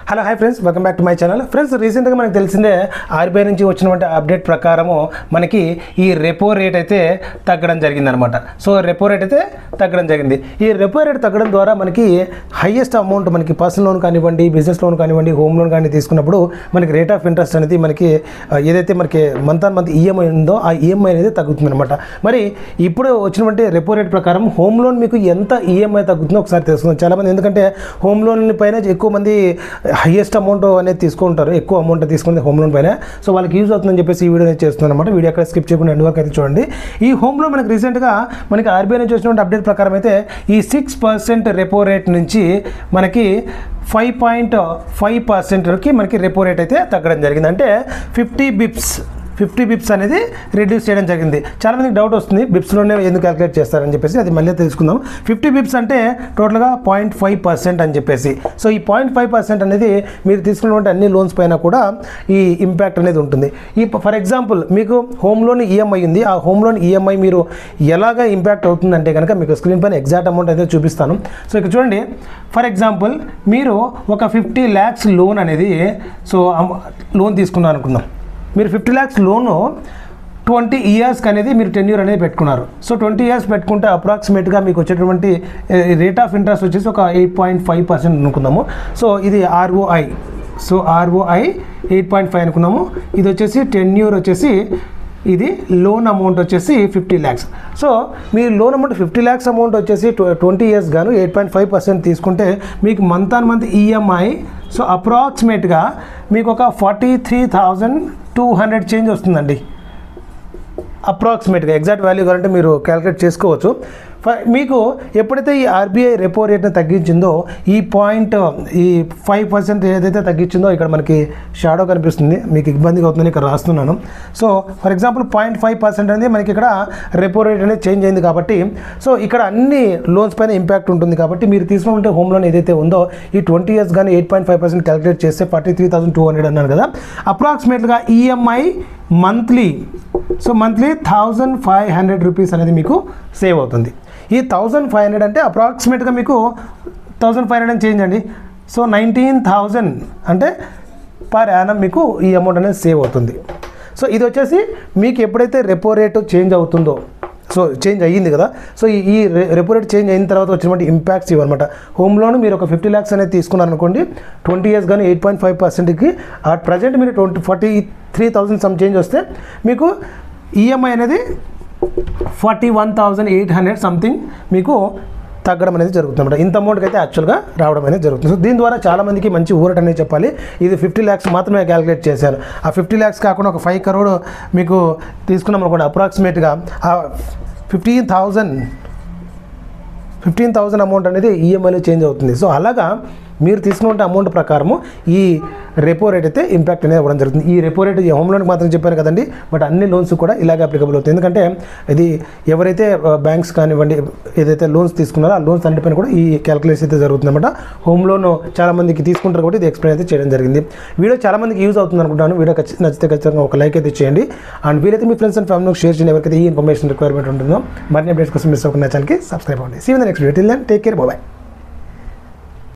Hello hi friends, welcome back to my channel. Friends, రీసెంట్గా మనకు తెలిసిందే ఆర్బీఐ నుంచి వచ్చినటువంటి అప్డేట్ ప్రకారము మనకి ఈ రెపో రేట్ అయితే తగ్గడం జరిగిందనమాట. సో రెపో రేట్ అయితే తగ్గడం జరిగింది. ఈ రెపో రేట్ తగ్గడం ద్వారా మనకి హైయెస్ట్ అమౌంట్ మనకి పర్సనల్ లోన్ కానివ్వండి, బిజినెస్ లోన్ కానివ్వండి, హోమ్ లోన్ కానీ తీసుకున్నప్పుడు మనకి రేట్ ఆఫ్ ఇంట్రెస్ట్ అనేది మనకి ఏదైతే మనకి మంత్ ఆన్ మంత్ ఈఎంఐ ఉందో ఆ ఈఎంఐ అనేది తగ్గుతుందన్నమాట. మరి ఇప్పుడు వచ్చినటువంటి రెపో రేట్ ప్రకారం హోమ్ లోన్ మీకు ఎంత ఈఎంఐ తగ్గుతుందో ఒకసారి తెలుసుకుందాం. చాలామంది ఎందుకంటే హోమ్ లోన్ పైన ఎక్కువ మంది హైయెస్ట్ అమౌంట్ అనేది తీసుకుంటారు, ఎక్కువ అమౌంట్ తీసుకుంది హోమ్ లోన్ పైన. సో వాళ్ళకి యూజ్ అవుతుందని చెప్పేసి ఈ వీడియో అనేది చేస్తున్నాను అనమాట. వీడియో అక్కడ స్కిప్ చేయకుండా ఎండ్ వరకు అయితే చూడండి. ఈ హోమ్ లోన్ మనకి రీసెంట్గా మనకి ఆర్బీఐ నుంచి వచ్చినటువంటి అప్డేట్ ప్రకారం అయితే ఈ 6% రెపో రేట్ నుంచి మనకి 5.5%కి మనకి రెపో రేట్ అయితే తగ్గడం జరిగింది. అంటే 50 బిప్స్ అనేది రిడ్యూస్ చేయడం జరిగింది. చాలామందికి డౌట్ వస్తుంది, బిప్స్లోనే ఎందుకు క్యాలిక్యులేట్ చేస్తారని చెప్పేసి, అది మళ్ళీ తెలుసుకుందాం. 50 బిప్స్ అంటే టోటల్గా 0.5% అని చెప్పేసి. సో ఈ 0.5% అనేది మీరు తీసుకున్నటువంటి అన్ని లోన్స్ పైన కూడా ఈ ఇంపాక్ట్ అనేది ఉంటుంది. ఈ ఫర్ ఎగ్జాంపుల్ మీకు హోమ్ లోన్ ఈఎంఐ ఉంది, ఆ హోమ్ లోన్ ఈఎంఐ మీరు ఎలాగ ఇంపాక్ట్ అవుతుందంటే కనుక మీకు స్క్రీన్ పైన ఎగ్జాక్ట్ అమౌంట్ అయితే చూపిస్తాను. సో ఇక్కడ చూడండి, ఫర్ ఎగ్జాంపుల్ మీరు ఒక 50 lakhs లోన్ అనేది లోన్ తీసుకున్నారు అనుకుందాం. మీరు 50 lakhs లోను 20 years అనేది మీరు టెన్యూర్ అనేది పెట్టుకున్నారు. సో 20 years పెట్టుకుంటే అప్రాక్సిమేట్గా మీకు వచ్చేటువంటి రేట్ ఆఫ్ ఇంట్రెస్ట్ వచ్చేసి ఒక 8.5% అనుకుందాము. సో ఇది ROI. సో ROI 8.5 అనుకున్నాము. ఇది వచ్చేసి టెన్యూర్ వచ్చేసి ఇది లోన్ అమౌంట్ వచ్చేసి 50 lakhs. సో మీరు లోన్ అమౌంట్ 50 lakhs అమౌంట్ వచ్చేసి 20 years గాను 8.5% తీసుకుంటే మీకు month on month EMI so అప్రాక్సిమేట్గా మీకు ఒక 43,200 చేంజ్ వస్తుందండి. అప్రాక్సిమేట్గా ఎగ్జాక్ట్ వాల్యూ కావాలంటే మీరు క్యాలిక్యులేట్ చేసుకోవచ్చు. మీకు ఎప్పుడైతే ఈ ఆర్బీఐ రెపో రేట్ని తగ్గించిందో ఈ 5% ఏదైతే తగ్గించిందో ఇక్కడ మనకి షాడో కనిపిస్తుంది, మీకు ఇబ్బందిగా అవుతుందని ఇక్కడ రాస్తున్నాను. సో ఫర్ ఎగ్జాంపుల్ 0.5% అనేది మనకి ఇక్కడ రెపో రేట్ అనేది చేంజ్ అయింది కాబట్టి సో ఇక్కడ అన్ని లోన్స్ పైన ఇంపాక్ట్ ఉంటుంది. కాబట్టి మీరు తీసుకుంటే హోమ్ లోన్ ఏదైతే ఉందో ఈ 20 years కానీ 8.5% క్యాలిక్యులేట్ చేస్తే 43,200 అన్నాను కదా. అప్రాక్సిమేట్గా ఈఎంఐ మంత్లీ 1,500 రూపీస్ అనేది మీకు సేవ్ అవుతుంది. ఈ 1,500 అంటే అప్రాక్సిమేట్గా మీకు 1,500 అని చేంజ్ అండి. సో 19,000 అంటే పర్ యానం మీకు ఈ అమౌంట్ అనేది సేవ్ అవుతుంది. సో ఇది వచ్చేసి మీకు ఎప్పుడైతే రెపో రేటు చేంజ్ అవుతుందో, సో చేంజ్ అయ్యింది కదా, సో ఈ రెపో రేట్ చేంజ్ అయిన తర్వాత వచ్చినటువంటి ఇంపాక్ట్స్ ఇవన్నమాట. హోమ్ లోన్ మీరు ఒక 50 lakhs అనేది తీసుకున్నారు అనుకోండి, 20 years కానీ 8.5%కి అట్ ప్రజెంట్ మీరు 43,000 సమ్ చేంజ్ వస్తే మీకు ఈఎంఐ అనేది 41,800 సంథింగ్ మీకు తగ్గడం అనేది జరుగుతుంది అనమాట. ఇంత అమౌంట్కి అయితే యాక్చువల్గా రావడం అనేది జరుగుతుంది. సో దీని ద్వారా చాలామందికి మంచి ఊరట అనేది చెప్పాలి. ఇది 50 lakhs మాత్రమే క్యాలిక్యులేట్ చేశాను. ఆ 50 lakhs కాకుండా ఒక 5 crore మీకు తీసుకున్నాం అనుకోండి, అప్రాక్సిమేట్గా ఆ 15,000 అమౌంట్ అనేది ఈఎంఐలో చేంజ్ అవుతుంది. సో అలాగా మీరు తీసుకున్న అమౌంట్ ప్రకారము ఈ రెపో రేట్ అయితే ఇంపాక్ట్ అనేది అవ్వడం జరుగుతుంది. ఈ రెపో రేట్ ఈ హోమ్ లోన్కి మాత్రం చెప్పాను కదండి, బట్ అన్ని లోన్స్ కూడా ఇలాగే అప్లికబుల్ అవుతుంది. ఎందుకంటే ఇది ఎవరైతే బ్యాంక్స్ కానివ్వండి ఏదైతే లోన్స్ తీసుకున్నారో ఆ లోన్స్ అన్నిటిపైన కూడా ఈ క్యాలిక్యులేషన్ అయితే జరుగుతుంది అనమాట. హోమ్ లోన్ చాలామందికి తీసుకుంటారు కాబట్టి ఇది ఎక్స్ప్లెయిన్ అయితే చేయడం జరిగింది. వీడియో చాలామందికి యూజ్ అవుతుంది అనుకుంటాను. వీడియో నచ్చితే ఖచ్చితంగా ఒక లైక్ అయితే చేయండి. అండ్ వీలైతే మీ ఫ్రెండ్స్ అండ్ ఫ్యామిలీకి షేర్ చేయండి ఎవరికైతే ఈ ఇన్ఫర్మేషన్ రిక్వైర్మెంట్ ఉంటుందో. మరిన్ని అప్డేట్స్ కోసం మిస్ అవ్వకుండా ఛానల్కి సబ్స్క్రైబ్ అవ్వండి. See you in the next video. Till then take care, bye by.